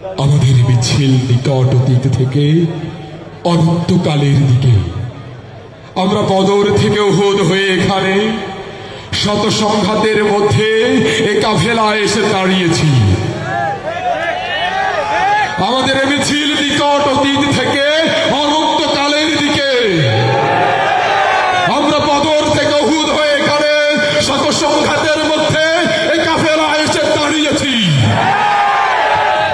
আমাদের মিছিল নিকট অতীত থেকে অনন্তকালের দিকে। আমরা বদর থেকে উহুদ হয়ে এখানে শত সংঘাতের মধ্যে এ কাফেলায় এসে দাঁড়িয়েছি। আমাদের মিছিল নিকট অতীত থেকে অনন্তকালের দিকে। আমরা বদর থেকে উহুদ হয়ে এখানে শত সংঘাতের মধ্যে এ কাফেলায় এসে দাঁড়িয়েছি।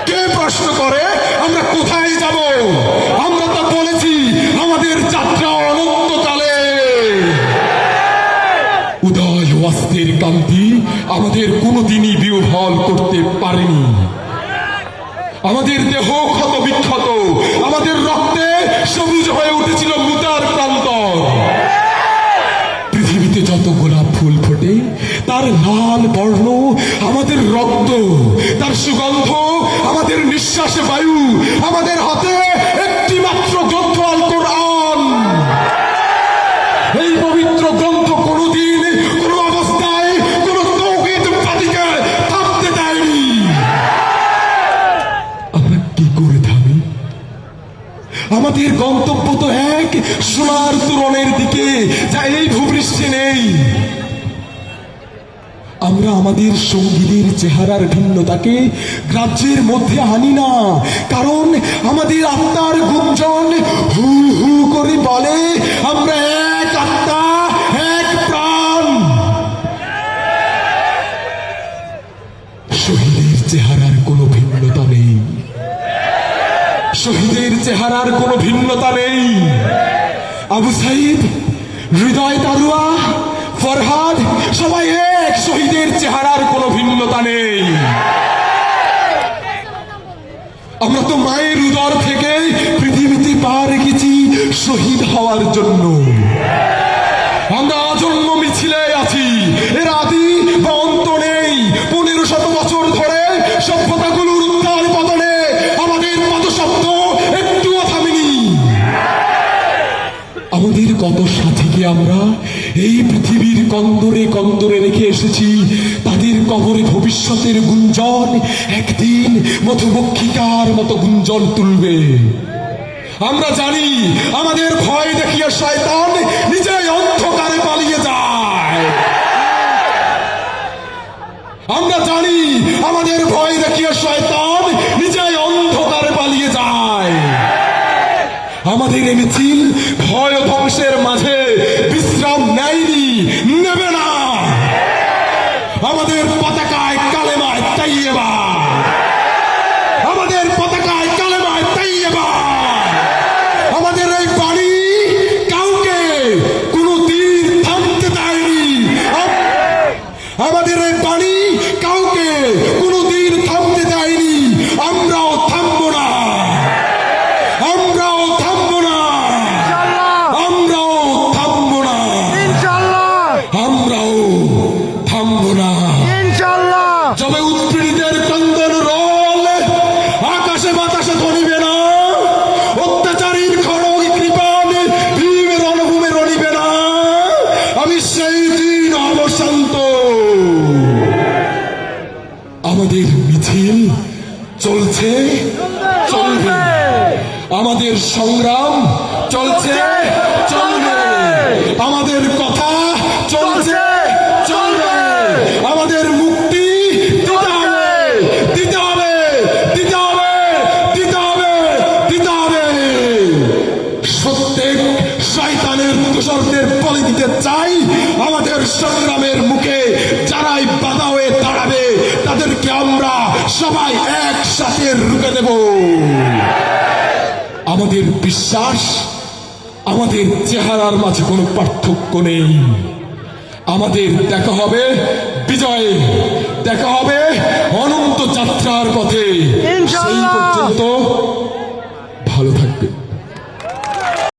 কে প্রশ্ন করে আমরা কোথায় যাব? আমরা তো বলেছি আমাদের যাত্রা অনন্তকালে। উদয় অস্তের কান্তি আমাদের কোনোদিনই বিহ্বল করতে পারেনি। আমাদের দেহ ক্ষত বিক্ষত, আমাদের রক্তে সবুজ হয়ে উঠেছিল মুতার প্রান্তর। পৃথিবীতে যত গোলাপ ফুল ফোটে তার লাল বর্ণ আমাদের রক্ত, তার সুগন্ধ আমাদের নিঃশ্বাসে বায়ু। আমাদের হাতে একটি মাত্র গ্রন্থ আল কোরআন। এই পবিত্র গ্রন্থ কোনোদিন কোন অবস্থায় কোন তৌহিদবাদীকে থামতে দেয়নি। আমরা কি করে থামি? আমাদের গন্তব্য তো এক সোনার তোরণের দিকে, যা এই ভূপৃষ্ঠে নেই। আমরা আমাদের সঙ্গীদের চেহারার ভিন্নতাকে গ্রাহ্যের মধ্যে আনি না, কারণ আমাদের আত্মার গুঞ্জন হু হু করে বলে আমরা এক আত্মা, এক প্রাণ। শহীদের চেহারার কোনো ভিন্নতা নেই, শহীদের চেহারার কোনো ভিন্নতা নেই। আবু সাইদ, হৃদয় তারুয়া, ফরহাদ সবাই এক, শহীদের চেহারার কোনো ভিন্নতা নেই। আমরা তো মায়ের উদর থেকে পৃথিবীতে পা রেখেছি শহীদ হওয়ার জন্য। আমরা আজন্ম মিছিলে আছি, এর আদি বা অন্ত নেই। 1500 বছর ধরে সভ্যতাগুলোর উত্থান পতনে আমাদের পদশব্দ একটুও থামেনি। আমাদের কত সাথীকে আমরা এই পৃথিবীর কন্দরে কন্দরে রেখে এসেছি। তাদের কবরে ভবিষ্যতের গুঞ্জন একদিন মধুমক্ষিকার মতো গুঞ্জন তুলবে। আমরা জানি আমাদের ভয় দেখিয়ে শয়তান নিজেই অন্ধকারে পালিয়ে যায়। আমরা জানি আমাদের ভয় দেখিয়ে শয়তান নিজেই অন্ধকারে পালিয়ে যায়। আমাদের এই মিছিল ভয় ও ধ্বংসের মাঝে বিশ্রাম নেয়নি, নেবে না। আমাদের পতাকায় কালেমায় তাইয়্যিবা, আমাদের পতাকায় কালেমায় তাইয়্যিবা। আমাদের এই বাণী কাউকে কোনো দিন থামতে দেয়নি। আমাদের এই বাণী কাউকে কোনো দিন থামতে দেয়নি। আমরাও থামবো না, আমরাও থামবো না, আমরাও থামবো না, আমরাও থামবো না। যবে উৎপীড়িতের ক্রন্দন রোল আকাশে বাতাসে ধরিবে না, অত্যাচারীর খড়গ কৃপান ভীম রণভূমে রণিবে না, আমি সেই দিন অবসান্ত। আমাদের মিছিল চলছে, চলবে। আমাদের সংগ্রাম চলছে, চলবে। আমাদের কথা চলছে, চলবে। আমাদের মুক্তি দিতে হবে, দিতে হবে, দিতে হবে, দিতে হবে, দিতে হবে। প্রত্যেক শয়তানের দোসরদের বলি দিতে চাই। আমাদের সংগ্রামের মুখে যারাই বাধা হয়ে দাঁড়াবে তাদেরকে আমরা সবাই একসাথে রুখে দেব। আমাদের বিশ্বাস, আমাদের চেহারার মাঝে কোনো পার্থক্য নেই। আমাদের দেখা হবে বিজয়ে, দেখা হবে অনন্ত যাত্রার পথে। সেই পর্যন্ত